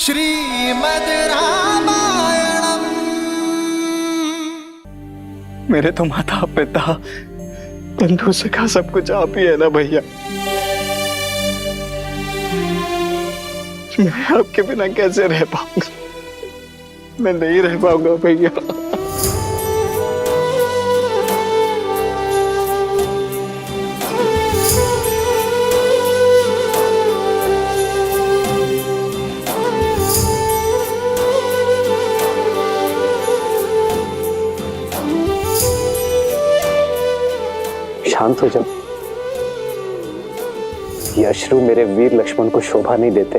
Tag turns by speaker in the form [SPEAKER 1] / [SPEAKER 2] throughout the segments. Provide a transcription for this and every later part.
[SPEAKER 1] श्रीमद् रामायणम्।
[SPEAKER 2] मेरे तो माता पिता बंधु सखा सब कुछ आप ही है ना भैया। मैं आपके बिना कैसे रह पाऊंगा? मैं नहीं रह पाऊंगा भैया।
[SPEAKER 3] शांत हो जाओ। ये अश्रु मेरे वीर लक्ष्मण को शोभा नहीं देते।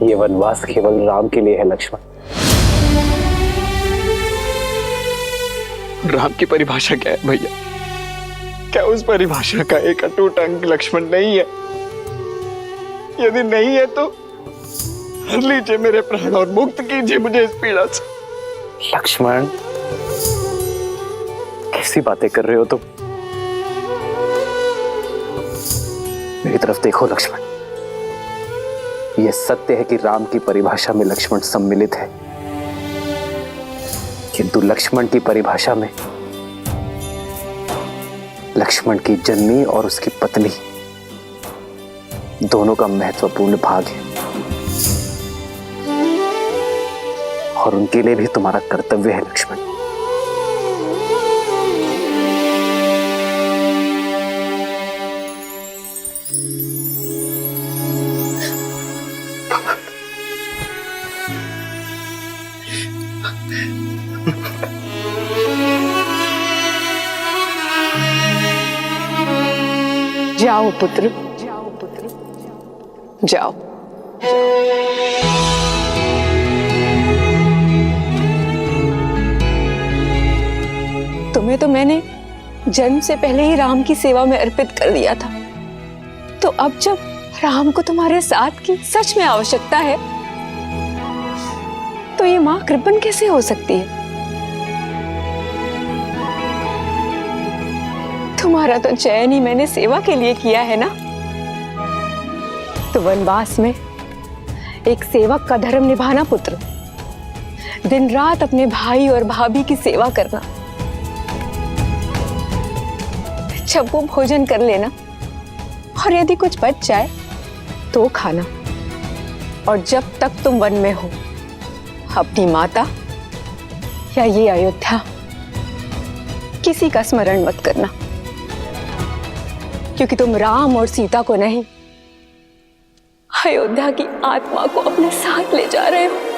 [SPEAKER 3] ये वनवास केवल राम के लिए है लक्ष्मण।
[SPEAKER 2] राम की परिभाषा क्या है भैया? क्या उस परिभाषा का एक अटूट अंग लक्ष्मण नहीं है? यदि नहीं है तो हर लीजिए मेरे प्राण और मुक्त कीजिए मुझे इस पीड़ा से।
[SPEAKER 3] लक्ष्मण, कैसी बातें कर रहे हो तुम? मेरी तरफ देखो लक्ष्मण। यह सत्य है कि राम की परिभाषा में लक्ष्मण सम्मिलित है, किंतु लक्ष्मण की परिभाषा में लक्ष्मण की जननी और उसकी पत्नी दोनों का महत्वपूर्ण भाग है, और उनके लिए भी तुम्हारा कर्तव्य है लक्ष्मण।
[SPEAKER 4] जाओ पुत्र, जाओ। तुम्हें तो मैंने जन्म से पहले ही राम की सेवा में अर्पित कर दिया था, तो अब जब राम को तुम्हारे साथ की सच में आवश्यकता है, तो ये मां कृपण कैसे हो सकती है? तुम्हारा तो चयन ही मैंने सेवा के लिए किया है ना। तो वनवास में एक सेवक का धर्म निभाना पुत्र, दिन रात अपने भाई और भाभी की सेवा करना, जब वो भोजन कर लेना और यदि कुछ बच जाए तो खाना, और जब तक तुम वन में हो अपनी माता या ये अयोध्या किसी का स्मरण मत करना, क्योंकि तुम राम और सीता को नहीं, अयोध्या की आत्मा को अपने साथ ले जा रहे हो।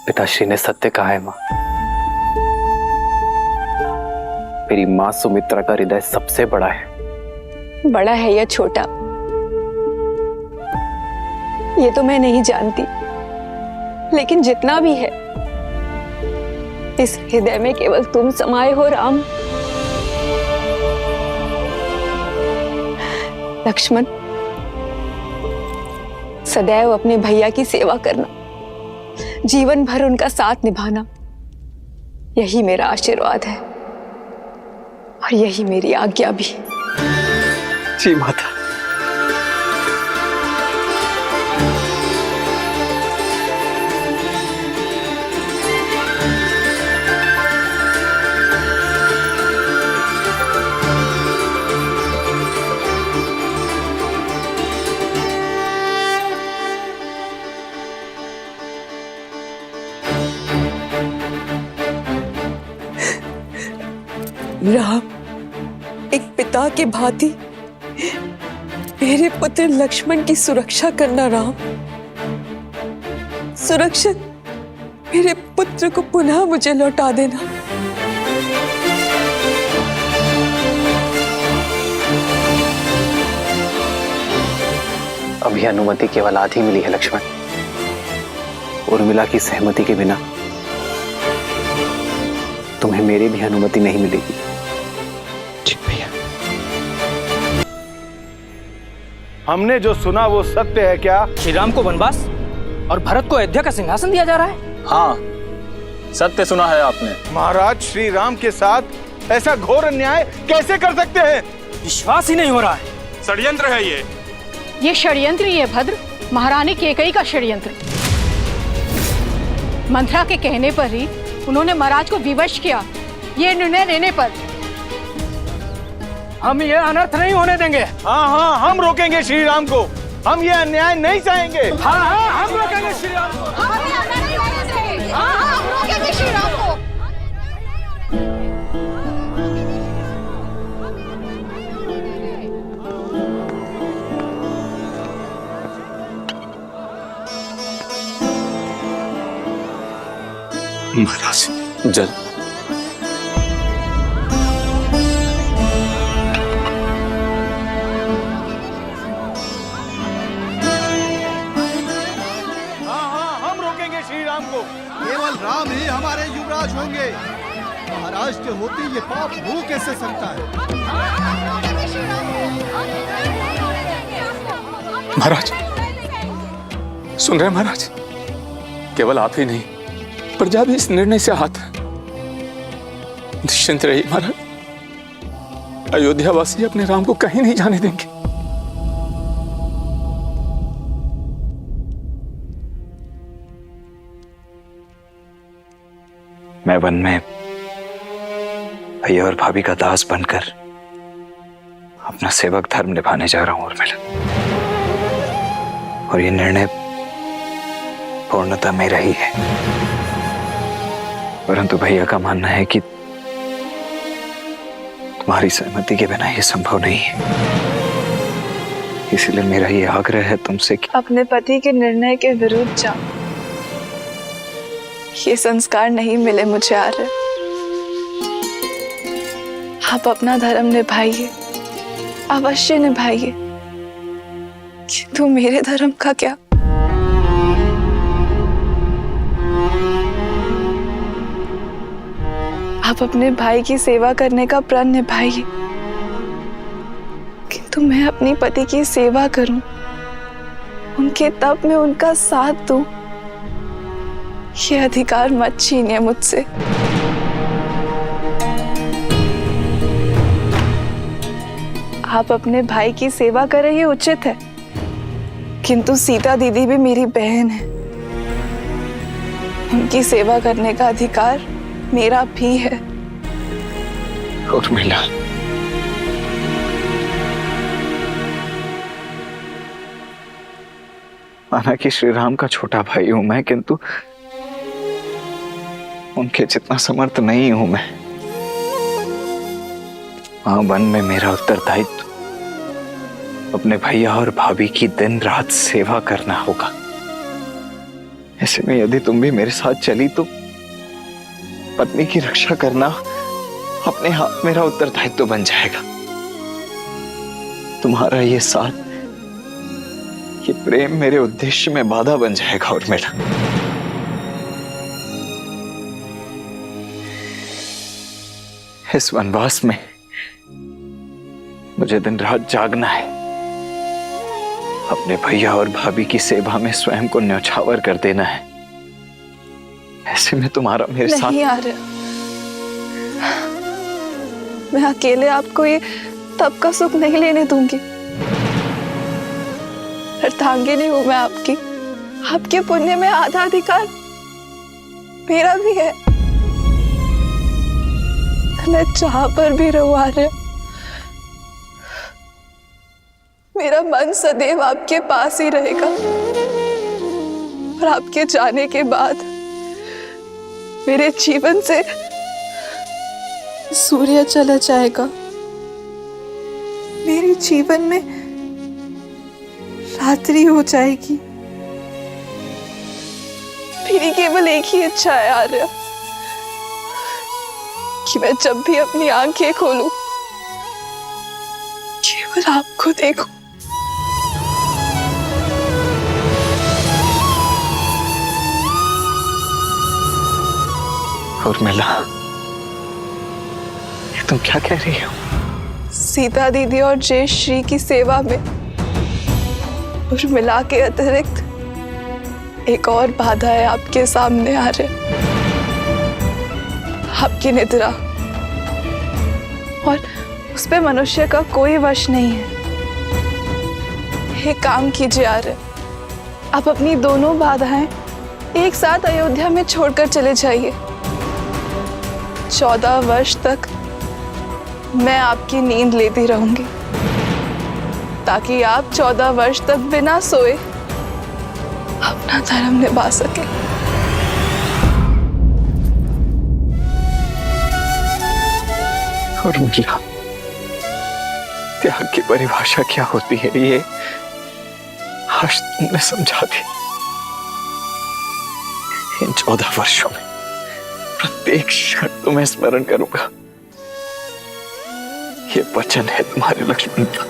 [SPEAKER 3] पिताश्री ने सत्य कहा है मां। मेरी मां सुमित्रा का हृदय सबसे बड़ा है।
[SPEAKER 4] बड़ा है या छोटा ये तो मैं नहीं जानती, लेकिन जितना भी है, इस हृदय में केवल तुम समाये हो राम। लक्ष्मण, सदैव अपने भैया की सेवा करना, जीवन भर उनका साथ निभाना, यही मेरा आशीर्वाद है और यही मेरी आज्ञा भी।
[SPEAKER 2] जी माता।
[SPEAKER 5] राम, एक पिता के भांति मेरे पुत्र लक्ष्मण की सुरक्षा करना राम। सुरक्षित मेरे पुत्र को पुनः मुझे लौटा देना।
[SPEAKER 3] अभी अनुमति केवल आधी मिली है लक्ष्मण। उर्मिला की सहमति के बिना तुम्हें मेरी भी अनुमति नहीं मिलेगी।
[SPEAKER 2] जी भैया।
[SPEAKER 6] हमने जो सुना वो सत्य है क्या?
[SPEAKER 7] श्री राम को वनवास और भरत को अयोध्या का सिंहासन दिया जा रहा है?
[SPEAKER 8] हाँ, सत्य सुना है आपने।
[SPEAKER 6] महाराज श्री राम के साथ ऐसा घोर अन्याय कैसे कर सकते हैं?
[SPEAKER 7] विश्वास ही नहीं हो रहा है।
[SPEAKER 6] षड्यंत्र है
[SPEAKER 9] ये षड्यंत्र ही है भद्र, महारानी केकई का षड्यंत्र। मंत्रा के कहने पर ही उन्होंने महाराज को विवश किया। ये निर्णय लेने पर
[SPEAKER 7] हम ये अनर्थ नहीं होने देंगे।
[SPEAKER 6] हाँ हाँ, हम रोकेंगे श्री राम को। हम ये अन्याय नहीं सहेंगे।
[SPEAKER 7] हाँ हाँ, हम रोकेंगे श्री राम को।
[SPEAKER 2] महाराज, जल।
[SPEAKER 1] केवल राम ही हमारे युवराज होंगे। महाराज के होते ये पाप हो कैसे सकता है?
[SPEAKER 2] महाराज, सुन रहे हैं महाराज? केवल आप ही नहीं, प्रजा भी इस निर्णय से आहत है। निश्चिंत रहिए महाराज, अयोध्यावासी अपने राम को कहीं नहीं जाने देंगे।
[SPEAKER 10] मैं वन में भैया और भाभी का दास बनकर अपना सेवक धर्म निभाने जा रहा हूं उर्मिला, और ये निर्णय पूर्णतः मेरा ही है। परंतु भैया का मानना है कि तुम्हारी सहमति के बिना ये संभव नहीं है। इसलिए मेरा ये आग्रह है तुमसे कि
[SPEAKER 11] अपने पति के निर्णय के विरुद्ध जाओ। ये संस्कार नहीं मिले मुझे आर्य। आप अपना धर्म निभाइए, अवश्य निभाइए, किंतु मेरे धर्म का क्या? आप अपने भाई की सेवा करने का प्रण निभाइए, किंतु मैं अपने पति की सेवा करूं, उनके तप में उनका साथ दूं, ये अधिकार मत छीनिए मुझसे। आप अपने भाई की सेवा करें ये उचित है, किंतु सीता दीदी भी मेरी बहन है। उनकी सेवा करने का अधिकार मेरा भी है।
[SPEAKER 2] उर्मिला,
[SPEAKER 10] माना कि श्री राम का छोटा भाई हूं मैं, किंतु उनके जितना समर्थ नहीं हूं मैं। वहां वन में मेरा उत्तरदायित्व अपने भैया और भाभी की दिन रात सेवा करना होगा। ऐसे में यदि तुम भी मेरे साथ चली तो पत्नी की रक्षा करना अपने हाथ मेरा उत्तरदायित्व बन जाएगा। तुम्हारा ये साथ, ये प्रेम मेरे उद्देश्य में बाधा बन जाएगा उर्मिला। इस वनवास में मुझे दिन रात जागना है, अपने भैया और भाभी की सेवा में स्वयं को न्यौछावर कर देना है। ऐसे में तुम्हारा मेरे साथ
[SPEAKER 11] नहीं आ रहा। मैं अकेले आपको ये तब का सुख नहीं लेने दूंगी। अर्धांगिनी हूं मैं आपकी। आपके पुण्य में आधा अधिकार मेरा भी है। मैं जहां पर भी रहूं आर्य, मेरा मन सदैव आपके पास ही रहेगा। और आपके जाने के बाद मेरे जीवन से सूर्य चला जाएगा। मेरे जीवन में रात्रि हो जाएगी। मेरी केवल एक ही इच्छा है आर्य, कि मैं जब भी अपनी आंखें खोलूं केवल आपको देखूं।
[SPEAKER 10] उर्मिला, तुम क्या कह रही हो?
[SPEAKER 11] सीता दीदी और जय श्री की सेवा में उर्मिला के अतिरिक्त एक और बाधा है आपके सामने आ रहे, आपकी निद्रा, और उस पे मनुष्य का कोई वश नहीं है। एक काम कीजिए आर्य, आप अपनी दोनों बाधाएं एक साथ अयोध्या में छोड़कर चले जाइए। 14 वर्ष तक मैं आपकी नींद लेती रहूंगी, ताकि आप 14 वर्ष तक बिना सोए अपना धर्म निभा सके।
[SPEAKER 10] और उर्मिला, त्याग की परिभाषा क्या होती है ये आज तुमने समझा दी। इन 14 वर्षों में प्रत्येक क्षण तुम्हें स्मरण करूंगा, ये वचन है तुम्हारे लक्ष्मण का।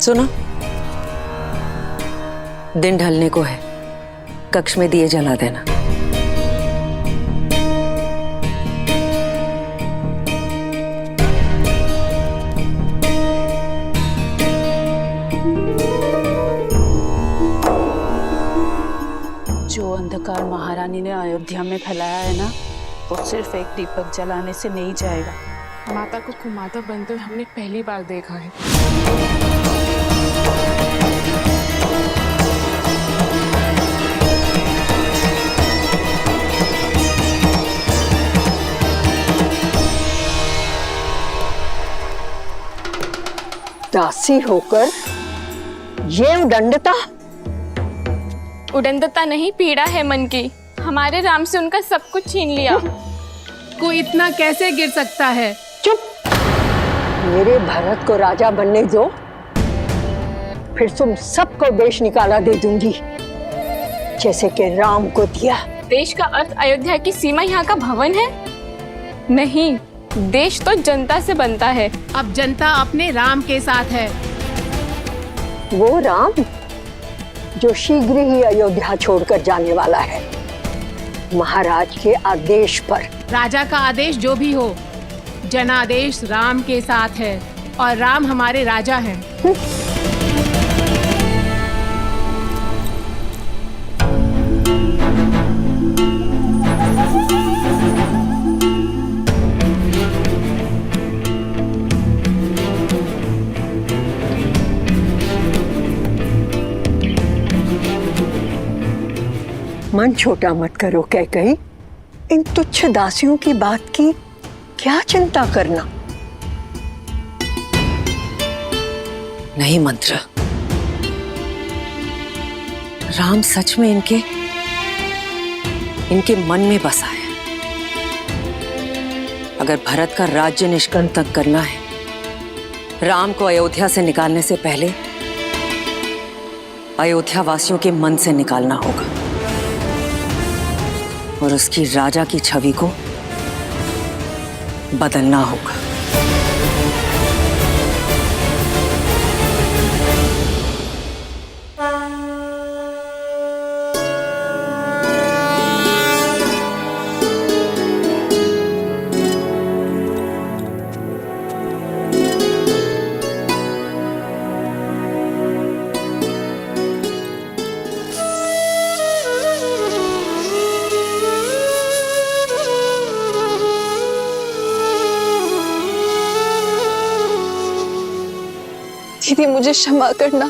[SPEAKER 5] सुनो, दिन ढलने को है, कक्ष में दिए जला देना।
[SPEAKER 9] जो अंधकार महारानी ने अयोध्या में फैलाया है ना, वो सिर्फ एक दीपक जलाने से नहीं जाएगा।
[SPEAKER 12] माता को कुमाता बनते हुए हमने पहली बार देखा है।
[SPEAKER 4] दासी होकर ये उदंडता?
[SPEAKER 12] उदंडता नहीं, पीड़ा है मन की। हमारे राम से उनका सब कुछ छीन लिया।
[SPEAKER 9] कोई इतना कैसे गिर सकता है?
[SPEAKER 4] चुप! मेरे भरत को राजा बनने दो, फिर तुम सबको देश निकाला दे दूंगी, जैसे कि राम को दिया।
[SPEAKER 12] देश का अर्थ अयोध्या की सीमा यहाँ का भवन है? नहीं, देश तो जनता से बनता है।
[SPEAKER 9] अब जनता अपने राम के साथ है।
[SPEAKER 4] वो राम जो शीघ्र ही अयोध्या छोड़कर जाने वाला है, महाराज के आदेश पर।
[SPEAKER 9] राजा का आदेश जो भी हो, जनादेश राम के साथ है और राम हमारे राजा हैं।
[SPEAKER 4] मन छोटा मत करो कैकई, इन तुच्छ दासियों की बात की क्या चिंता करना।
[SPEAKER 5] नहीं मंत्र, राम सच में इनके मन में बसा है। अगर भरत का राज्य निष्कंटक करना है, राम को अयोध्या से निकालने से पहले अयोध्या वासियों के मन से निकालना होगा और उसकी राजा की छवि को बदलना होगा।
[SPEAKER 11] दीदी मुझे क्षमा करना,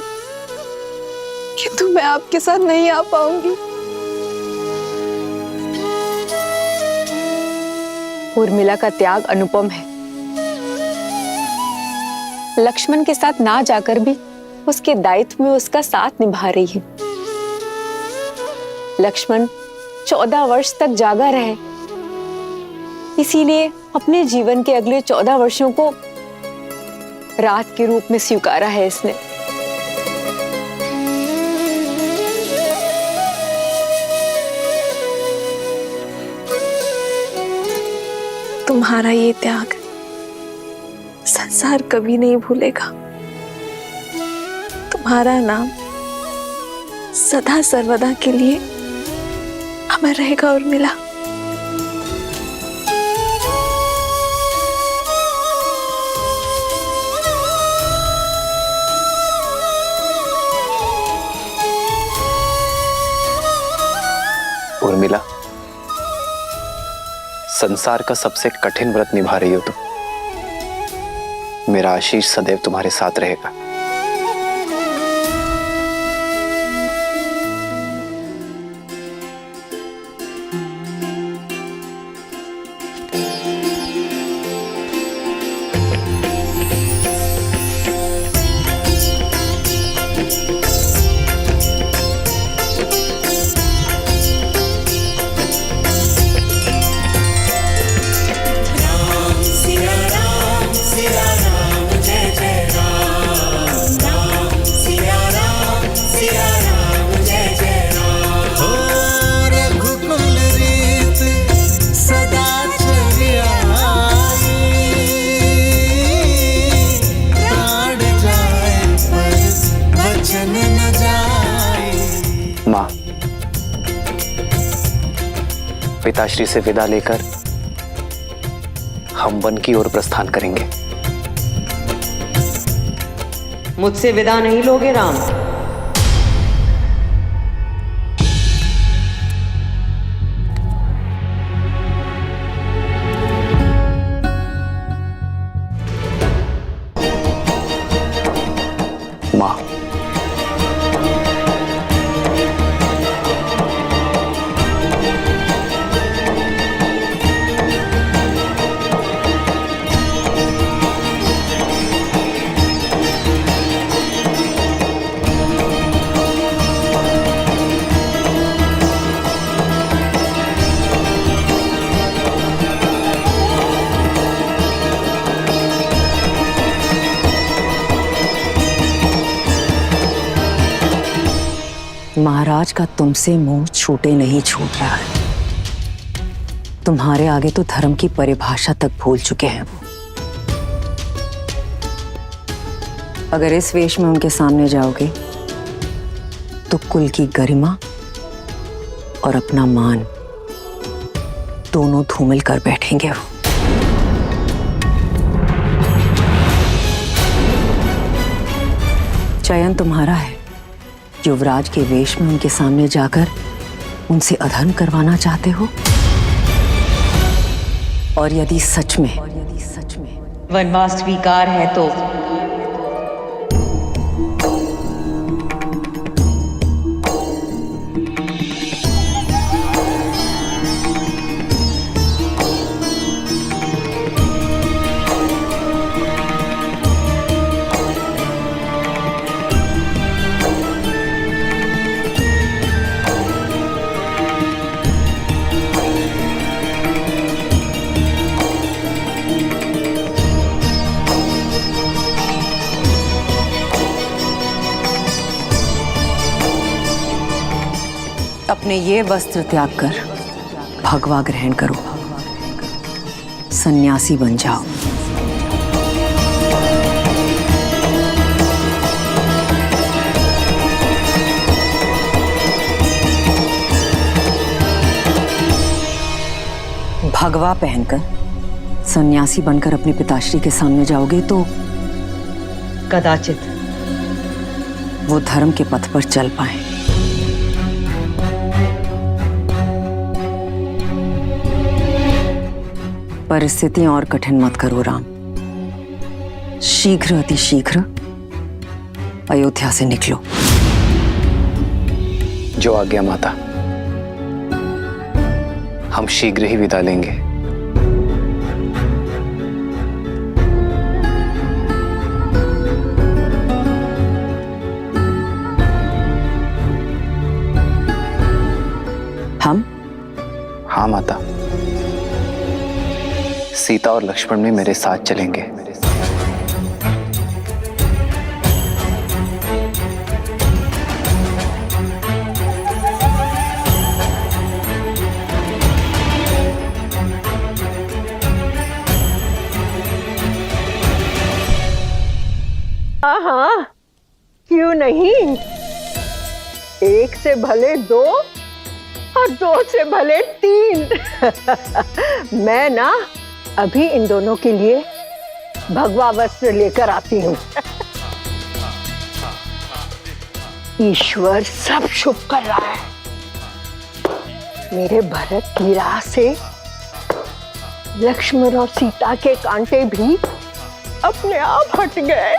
[SPEAKER 11] किंतु मैं आपके साथ नहीं आ पाऊंगी।
[SPEAKER 4] उर्मिला का त्याग अनुपम है। लक्ष्मण के साथ ना जाकर भी उसके दायित्व में उसका साथ निभा रही है। लक्ष्मण 14 वर्ष तक जागा रहे, इसीलिए अपने जीवन के अगले 14 वर्षों को रात के रूप में स्वीकारा है इसने।
[SPEAKER 11] तुम्हारा ये त्याग संसार कभी नहीं भूलेगा। तुम्हारा नाम सदा सर्वदा के लिए अमर रहेगा उर्मिला।
[SPEAKER 3] उर्मिला, संसार का सबसे कठिन व्रत निभा रही हो तुम। मेरा आशीष सदैव तुम्हारे साथ रहेगा। मां, पिताश्री से विदा लेकर हम वन की ओर प्रस्थान करेंगे।
[SPEAKER 13] मुझसे विदा नहीं लोगे राम?
[SPEAKER 3] मां,
[SPEAKER 4] महाराज का तुमसे मुंह छूटे नहीं छूट रहा है। तुम्हारे आगे तो धर्म की परिभाषा तक भूल चुके हैं वो। अगर इस वेश में उनके सामने जाओगे तो कुल की गरिमा और अपना मान दोनों धूमिल कर बैठेंगे वो। चयन तुम्हारा है। युवराज के वेश में उनके सामने जाकर उनसे अधर्म करवाना चाहते हो, और यदि सच में
[SPEAKER 13] वनवास स्वीकार है तो
[SPEAKER 4] अपने ये वस्त्र त्याग कर भगवा ग्रहण करो, सन्यासी बन जाओ। भगवा पहनकर सन्यासी बनकर अपने पिताश्री के सामने जाओगे तो
[SPEAKER 13] कदाचित
[SPEAKER 4] वो धर्म के पथ पर चल पाए। परिस्थितियां और कठिन मत करो राम। शीघ्र अतिशीघ्र अयोध्या से निकलो।
[SPEAKER 3] जो आज्ञा माता, हम शीघ्र ही विदा लेंगे।
[SPEAKER 4] हम?
[SPEAKER 3] हाँ माता, सीता और लक्ष्मण भी मेरे साथ चलेंगे।
[SPEAKER 4] नहीं, एक से भले दो और दो से भले तीन। मैं ना अभी इन दोनों के लिए भगवा वस्त्र लेकर आती हूँ। ईश्वर सब शुभ कर रहा है। मेरे भरत की राह से लक्ष्मण और सीता के कांटे भी अपने आप हट गए।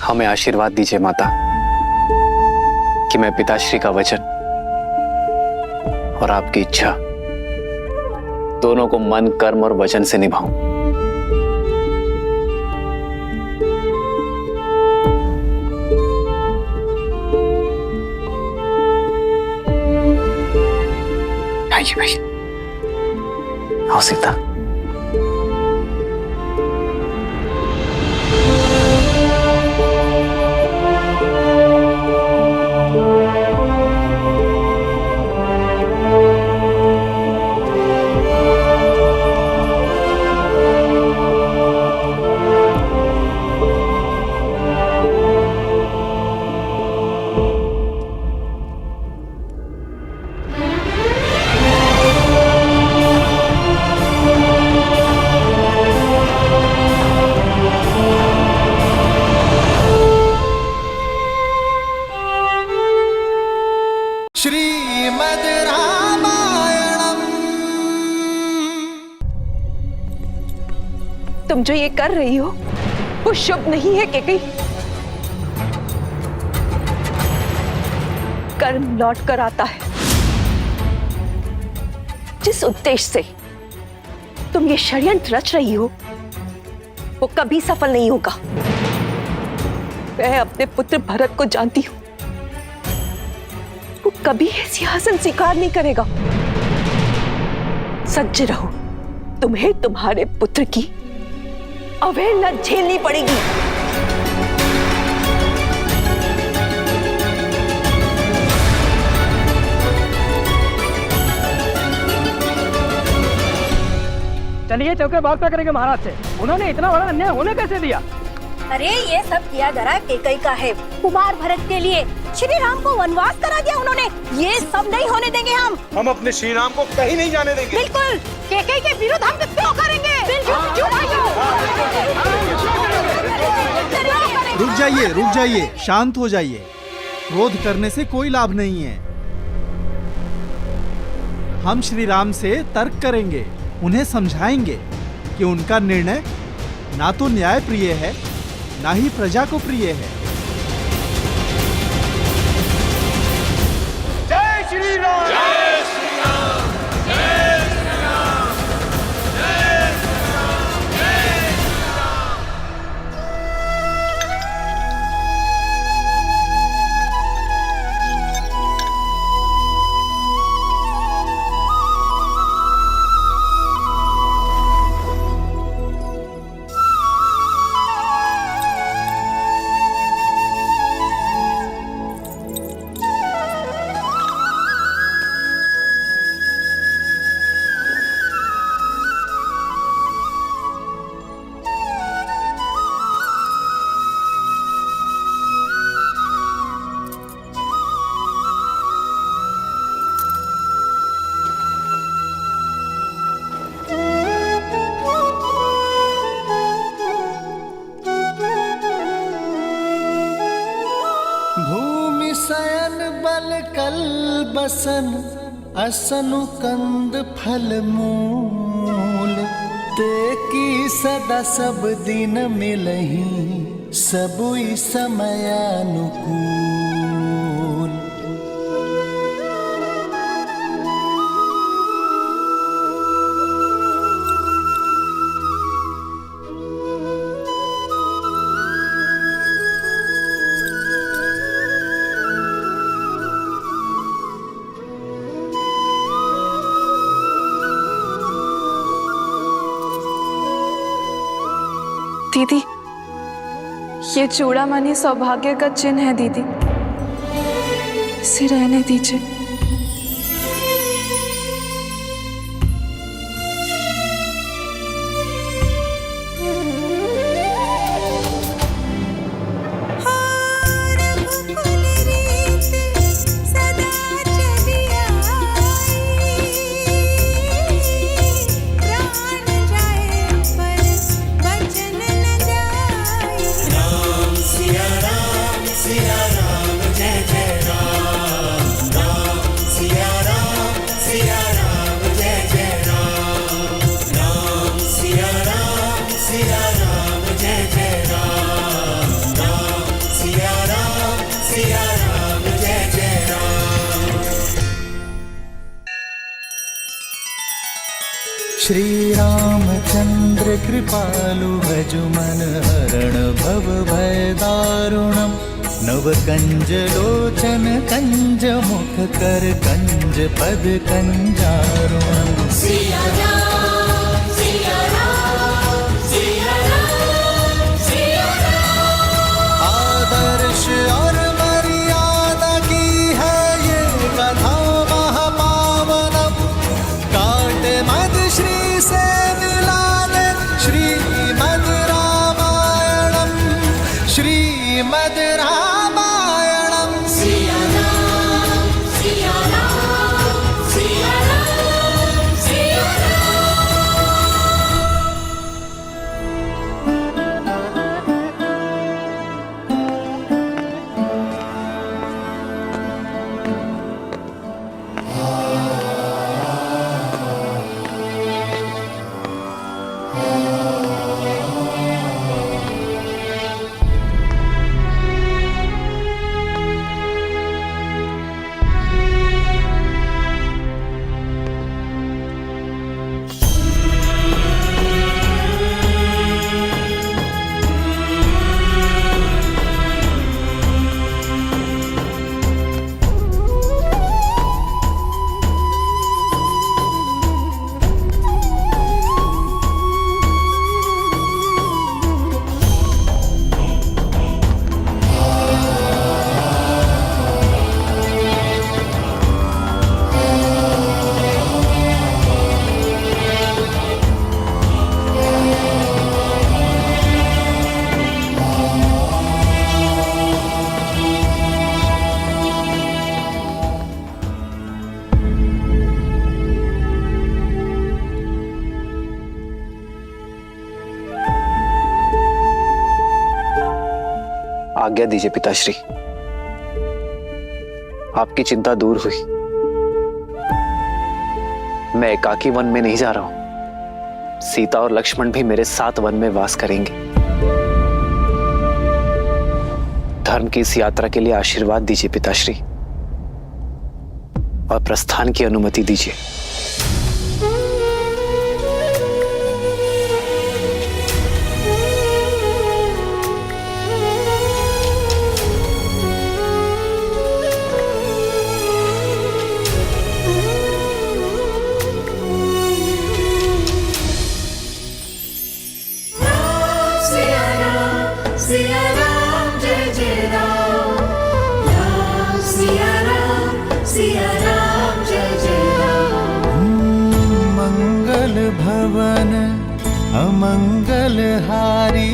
[SPEAKER 3] हमें आशीर्वाद दीजिए माता कि मैं पिताश्री का वचन और आपकी इच्छा दोनों को मन, कर्म और वचन से निभाऊं। आइए भाई, आओ सीता।
[SPEAKER 1] श्रीमद् रामायणम।
[SPEAKER 5] तुम जो ये कर रही हो वो शुभ नहीं है केकई। कर्म लौट कर आता है। जिस उद्देश्य से तुम ये षड्यंत्र रच रही हो वो कभी सफल नहीं होगा। मैं अपने पुत्र भरत को जानती हूं, वो कभी ये सिंहासन स्वीकार नहीं करेगा। सज्ज रहो, तुम्हें तुम्हारे पुत्र की अवहेलना झेलनी पड़ेगी।
[SPEAKER 7] चलिए चौके वार्ता करेंगे महाराज से। उन्होंने इतना बड़ा अन्याय होने कैसे दिया?
[SPEAKER 4] अरे ये सब किया धरा केकई का है। कुमार भरत के लिए श्री राम को वनवास करा दिया उन्होंने। ये सब नहीं होने देंगे हम
[SPEAKER 6] अपने श्री राम को कहीं नहीं जाने देंगे।
[SPEAKER 4] बिल्कुल, केकई के विरुद्ध हम क्यों करेंगे?
[SPEAKER 1] रुक जाइए, शांत हो जाइए। क्रोध करने से कोई लाभ नहीं है। हम श्री राम से तर्क करेंगे, उन्हें समझाएंगे कि उनका निर्णय ना तो न्याय प्रिय है, ना ही प्रजा को प्रिय है।
[SPEAKER 6] जय श्री राम। जय श्री राम। जय श्री राम। जय श्री राम। जय श्री राम।
[SPEAKER 1] भूमि शयन बल कल बसन असनु कंद फल मूल। ते की सदा सब दिन मिलही सबुई समयानुकूल।
[SPEAKER 11] दीदी, ये चूड़ामणि सौभाग्य का चिन्ह है दीदी, इसे रहने दीजिए।
[SPEAKER 14] श्री रामचंद्र कृपालु भजु मन हरण भव भय दारुणम नव कंज लोचन कंज मुख कर कंज पद कंजारुणम।
[SPEAKER 6] सिया राम सिया राम सिया राम सिया राम।
[SPEAKER 14] आदर्श और मर्यादा की है ये कथा महापावनम, काट मद श्री से मिला दे श्रीमद् रामायणम, श्रीमद् रामायणम।
[SPEAKER 6] सिया राम सिया राम सिया राम सिया
[SPEAKER 3] आज्ञा दीजिए पिताश्री, आपकी चिंता दूर हुई। मैं एकाकी वन में नहीं जा रहा हूं, सीता और लक्ष्मण भी मेरे साथ वन में वास करेंगे। धर्म की इस यात्रा के लिए आशीर्वाद दीजिए पिताश्री और प्रस्थान की अनुमति दीजिए।
[SPEAKER 6] सिया राम जय जय राम, राम सिया राम जय जय राम।
[SPEAKER 14] मंगल भवन अमंगल हारी,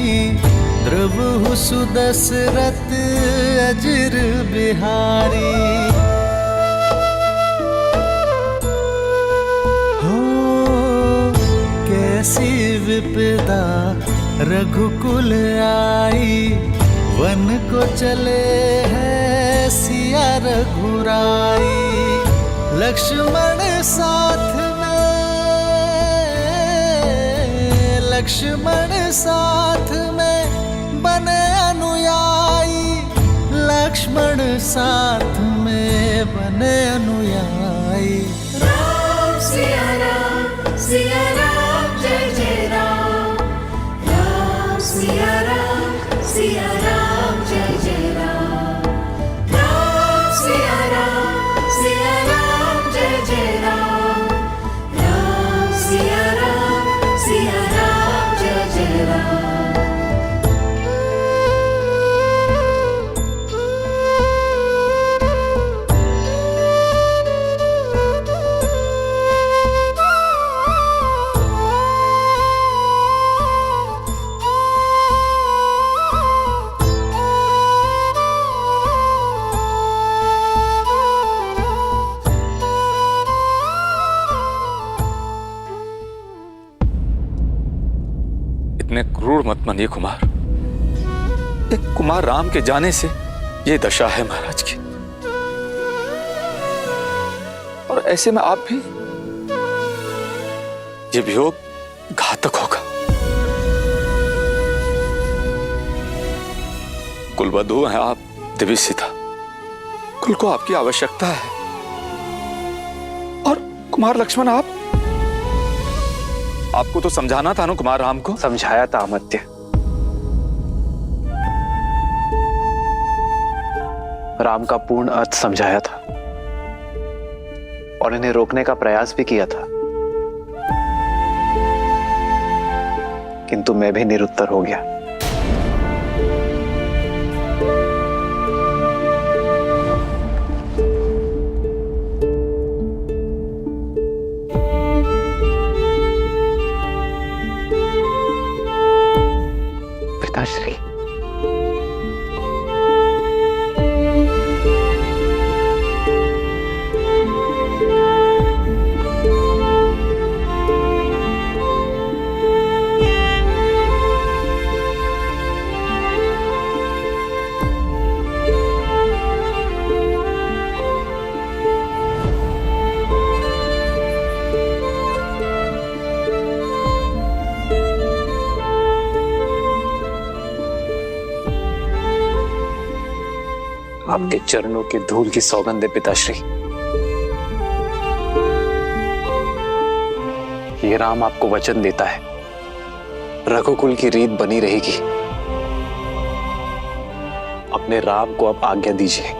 [SPEAKER 14] द्रवहु सुदशरथ अजर बिहारी। हो कैसी विपदा रघुकुल आई, वन को चले हैं सिया रघुराई। लक्ष्मण साथ में, लक्ष्मण साथ में बने अनुयायी, लक्ष्मण साथ में बने अनुयायी।
[SPEAKER 6] राम सिया राम जय जय राम, राम सिया राम जय जय राम, राम सिया राम जय जय राम, राम सिया राम जय जय राम।
[SPEAKER 8] मानिए कुमार, एक कुमार राम के जाने से ये दशा है महाराज की। और ऐसे में आप भी, ये वियोग घातक होगा। कुलवधु हैं आप दिव्य सीता, कुल को आपकी आवश्यकता है। और कुमार लक्ष्मण, आपको तो समझाना था ना कुमार राम को।
[SPEAKER 3] समझाया था अमर्त्य, राम का पूर्ण अर्थ समझाया था और इन्हें रोकने का प्रयास भी किया था, किंतु मैं भी निरुत्तर हो गया। पिताश्री, आपके चरणों के धूल की सौगंध है पिताश्री। ये राम आपको वचन देता है, रघुकुल की रीत बनी रहेगी। अपने राम को अब आज्ञा दीजिए।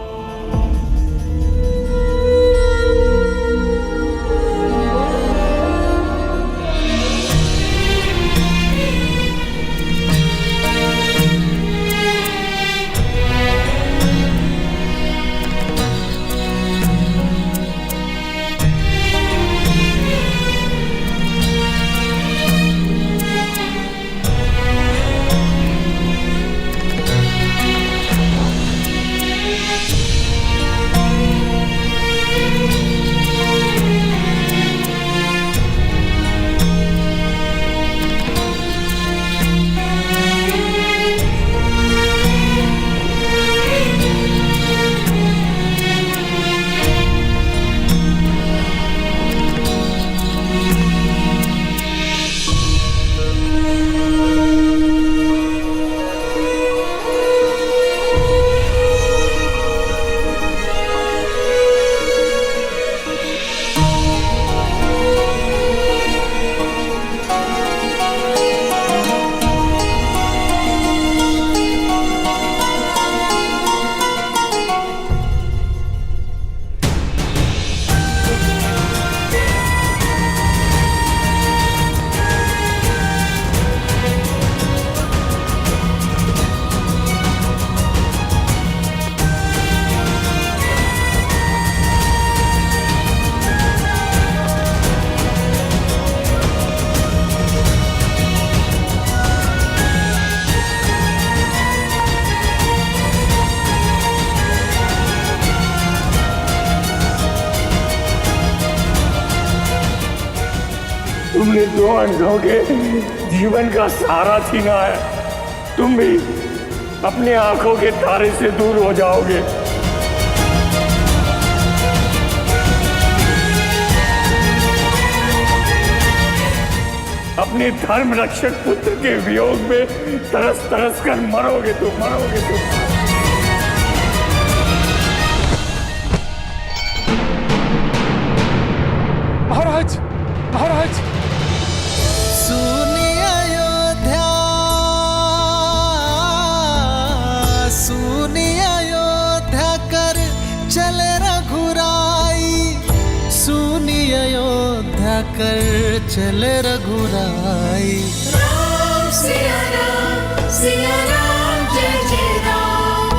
[SPEAKER 6] तुमने दो अंधों के जीवन का सहारा छीना है। तुम भी अपने आंखों के तारे से दूर हो जाओगे। अपने धर्म रक्षक पुत्र के वियोग में तरस तरस कर मरोगे तुम।
[SPEAKER 2] महाराज
[SPEAKER 14] सुनिए अयोध्या, सुनिए अयोध्या कर चले रघुराई, सुनिए अयोध्या कर चले रघुराई।
[SPEAKER 6] राम सिया राम जय जय राम,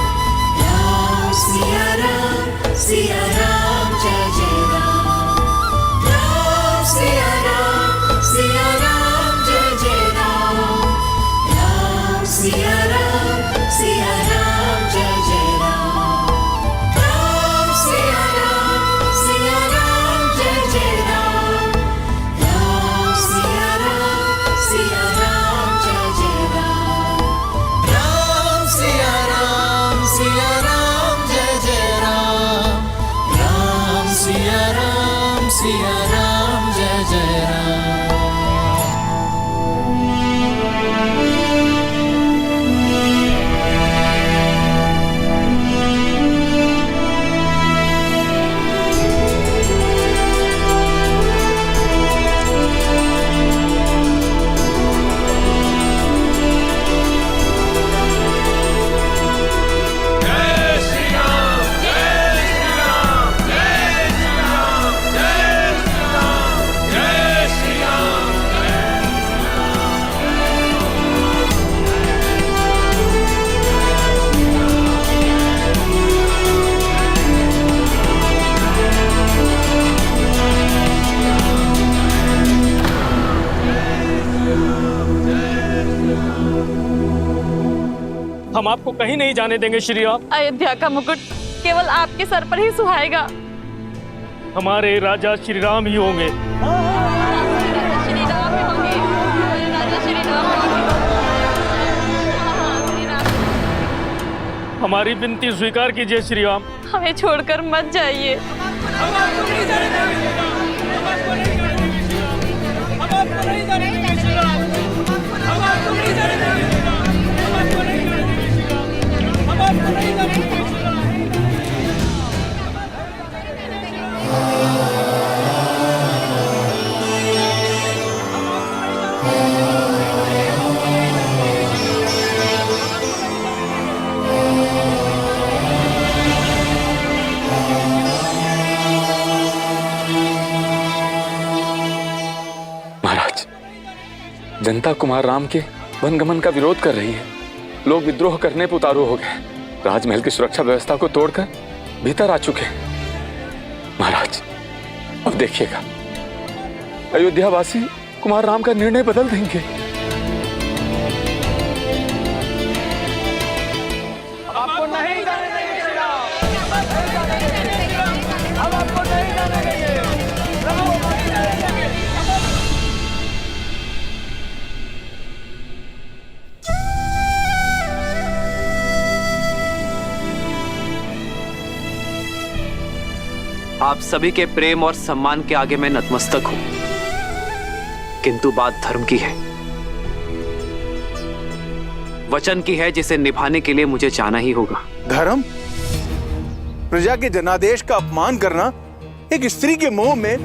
[SPEAKER 6] राम सिया राम जय जय राम, राम सिया राम जय जय राम, राम सिया राम जय जय राम, राम सिया राम जय जय राम, राम सिया राम जय जय राम।
[SPEAKER 14] सिया राम जय जय राम।
[SPEAKER 6] हम आपको कहीं नहीं जाने देंगे श्री राम।
[SPEAKER 11] अयोध्या का मुकुट केवल आपके सर पर ही सुहाएगा।
[SPEAKER 6] हमारे राजा श्री राम ही होंगे। हमारी विनती स्वीकार कीजिए श्री राम।
[SPEAKER 11] हमें छोड़कर मत जाइए।
[SPEAKER 8] महाराज, जनता कुमार राम के वनगमन का विरोध कर रही है। लोग विद्रोह करने पर उतारू हो गए। राजमहल की सुरक्षा व्यवस्था को तोड़कर भीतर आ चुके हैं। महाराज, अब देखिएगा, अयोध्यावासी कुमार राम का निर्णय बदल देंगे।
[SPEAKER 6] आपको नहीं जाने देंगे श्री राम। हम आपको नहीं जाने देंगे।
[SPEAKER 3] आप सभी के प्रेम और सम्मान के आगे मैं नतमस्तक हूं, किंतु बात धर्म की है, वचन की है, जिसे निभाने के लिए मुझे जाना ही होगा।
[SPEAKER 15] धर्म? प्रजा के जनादेश का अपमान करना, एक स्त्री के मोह में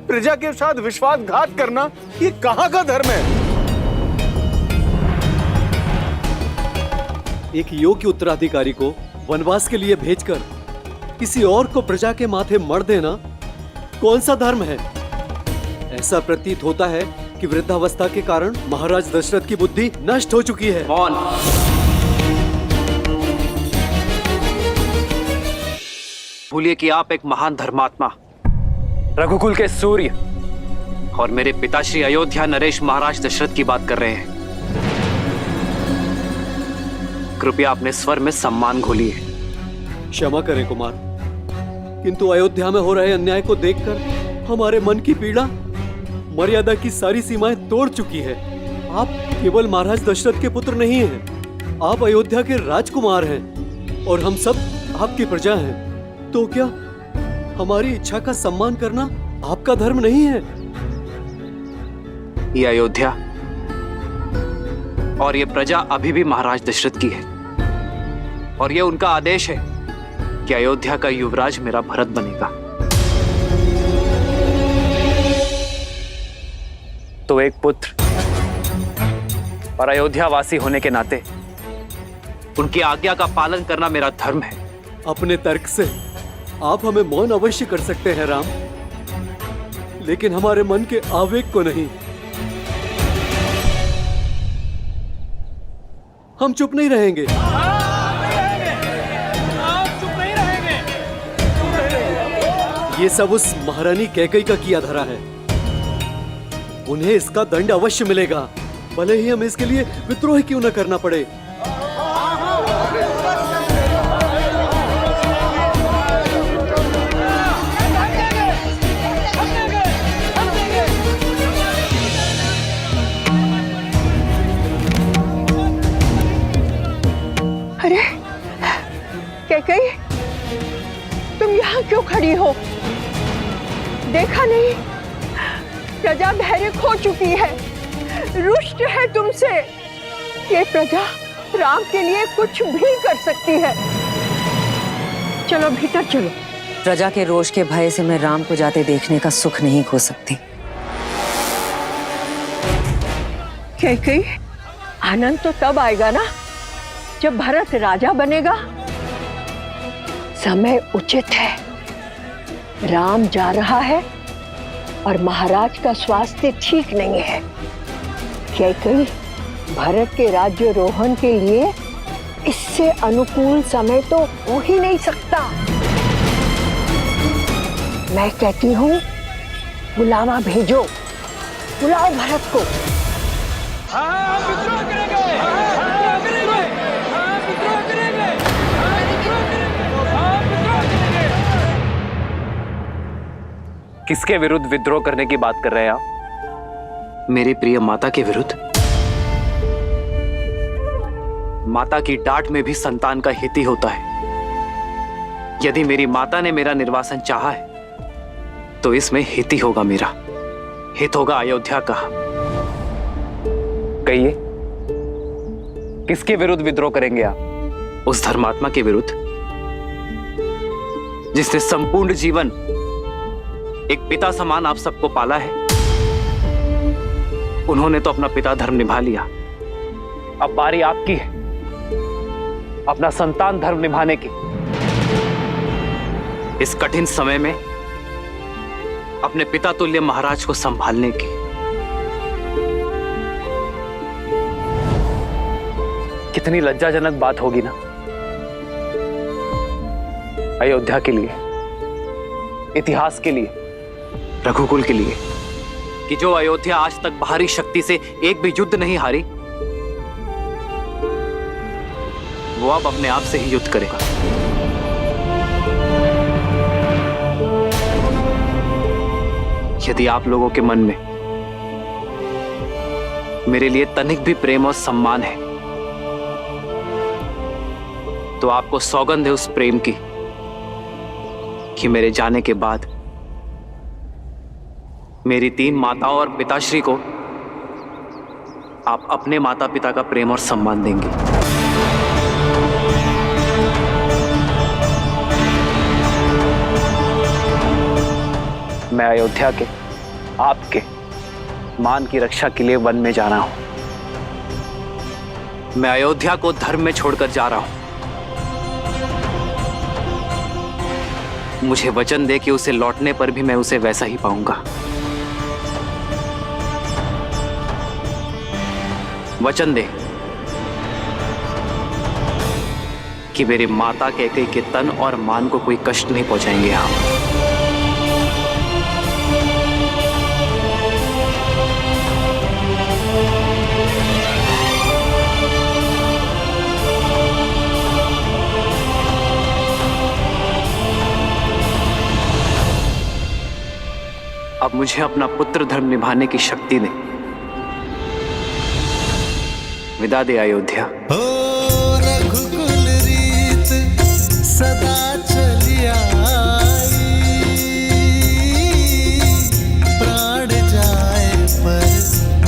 [SPEAKER 15] प्रजा के साथ विश्वासघात करना, ये कहां का धर्म है?
[SPEAKER 16] एक योग्य उत्तराधिकारी को वनवास के लिए भेजकर किसी और को प्रजा के माथे मर देना कौन सा धर्म है? ऐसा प्रतीत होता है कि वृद्धावस्था के कारण महाराज दशरथ की बुद्धि नष्ट हो चुकी है।
[SPEAKER 3] मौन। भूलिए कि आप एक महान धर्मात्मा, रघुकुल के सूर्य और मेरे पिताश्री अयोध्या नरेश महाराज दशरथ की बात कर रहे हैं। कृपया अपने स्वर में सम्मान घोलिए।
[SPEAKER 16] क्षमा करें कुमार, किंतु अयोध्या में हो रहे अन्याय को देखकर हमारे मन की पीड़ा मर्यादा की सारी सीमाएं तोड़ चुकी है। आप केवल महाराज दशरथ के पुत्र नहीं हैं, आप अयोध्या के राजकुमार हैं और हम सब आपकी प्रजा हैं। तो क्या हमारी इच्छा का सम्मान करना आपका धर्म नहीं है?
[SPEAKER 3] ये अयोध्या और ये प्रजा अभी भी महाराज दशरथ की है और ये उनका आदेश है कि अयोध्या का युवराज मेरा भरत बनेगा। तो एक पुत्र और अयोध्यावासी होने के नाते उनकी आज्ञा का पालन करना मेरा धर्म है।
[SPEAKER 16] अपने तर्क से आप हमें मौन अवश्य कर सकते हैं राम, लेकिन हमारे मन के आवेग को नहीं। हम चुप नहीं रहेंगे। ये सब उस महारानी कैकई का किया धरा है। उन्हें इसका दंड अवश्य मिलेगा, भले ही हमें इसके लिए विद्रोह क्यों न करना पड़े।
[SPEAKER 4] अरे कैकई, तुम यहाँ क्यों खड़ी हो?
[SPEAKER 5] देखा नहीं, प्रजा धैर्य खो चुकी है, रुष्ट है तुमसे। ये प्रजा राम के लिए कुछ भी कर सकती है। चलो भीतर चलो।
[SPEAKER 13] प्रजा के रोष के भय से मैं राम को जाते देखने का सुख नहीं खो सकती।
[SPEAKER 5] कैकेयी, आनंद तो तब आएगा ना जब भरत राजा बनेगा। समय उचित है, राम जा रहा है और महाराज का स्वास्थ्य ठीक नहीं है। कैकेयी, भरत के राज्यारोहण के लिए इससे अनुकूल समय तो हो ही नहीं सकता। मैं कहती हूँ बुलावा भेजो, बुलाओ भरत को।
[SPEAKER 3] किसके विरुद्ध विद्रोह करने की बात कर रहे हैं आप? मेरी प्रिय माता के विरुद्ध। माता की डांट में भी संतान का हित ही होता है। यदि मेरी माता ने मेरा निर्वासन चाहा है तो इसमें हित ही होगा, मेरा हित होगा अयोध्या का। कहिए, किसके विरुद्ध विद्रोह करेंगे आप? उस धर्मात्मा के विरुद्ध जिसने संपूर्ण जीवन एक पिता समान आप सबको पाला है। उन्होंने तो अपना पिता धर्म निभा लिया, अब बारी आपकी है अपना संतान धर्म निभाने की। इस कठिन समय में अपने पिता तुल्य महाराज को संभालने की। कितनी लज्जाजनक बात होगी ना अयोध्या के लिए, इतिहास के लिए, रघुकुल के लिए, कि जो अयोध्या आज तक बाहरी शक्ति से एक भी युद्ध नहीं हारी, वो अब अपने आप से ही युद्ध करेगा। यदि आप लोगों के मन में मेरे लिए तनिक भी प्रेम और सम्मान है तो आपको सौगंध है उस प्रेम की कि मेरे जाने के बाद मेरी 3 माताओं और पिताश्री को आप अपने माता पिता का प्रेम और सम्मान देंगे। मैं अयोध्या के, आपके मान की रक्षा के लिए वन में जा रहा हूं। मैं अयोध्या को धर्म में छोड़कर जा रहा हूं। मुझे वचन दे कि उसे लौटने पर भी मैं उसे वैसा ही पाऊंगा। वचन दे कि मेरी माता कैकेयी के तन और मान को कोई कष्ट नहीं पहुंचाएंगे आप। अब मुझे अपना पुत्र धर्म निभाने की शक्ति दे। विदा दे अयोध्या।
[SPEAKER 14] रघुकुल रीत सदा चली आई, प्राण जाए पर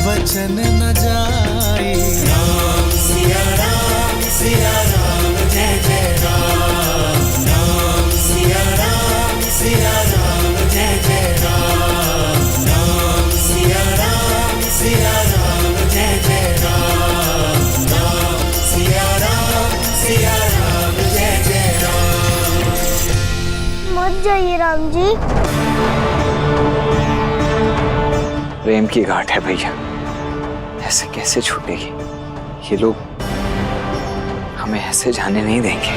[SPEAKER 14] वचन न जाए। राम सिया राम जय जय राम। राम सिया राम जय जय राम। राम सिया राम जय जय राम। राम सिया राम जय जय राम।
[SPEAKER 17] मत जाइए राम जी।
[SPEAKER 10] प्रेम की घाट है भैया, ऐसे कैसे छूटेगी? ये लोग हमें ऐसे जाने नहीं देंगे।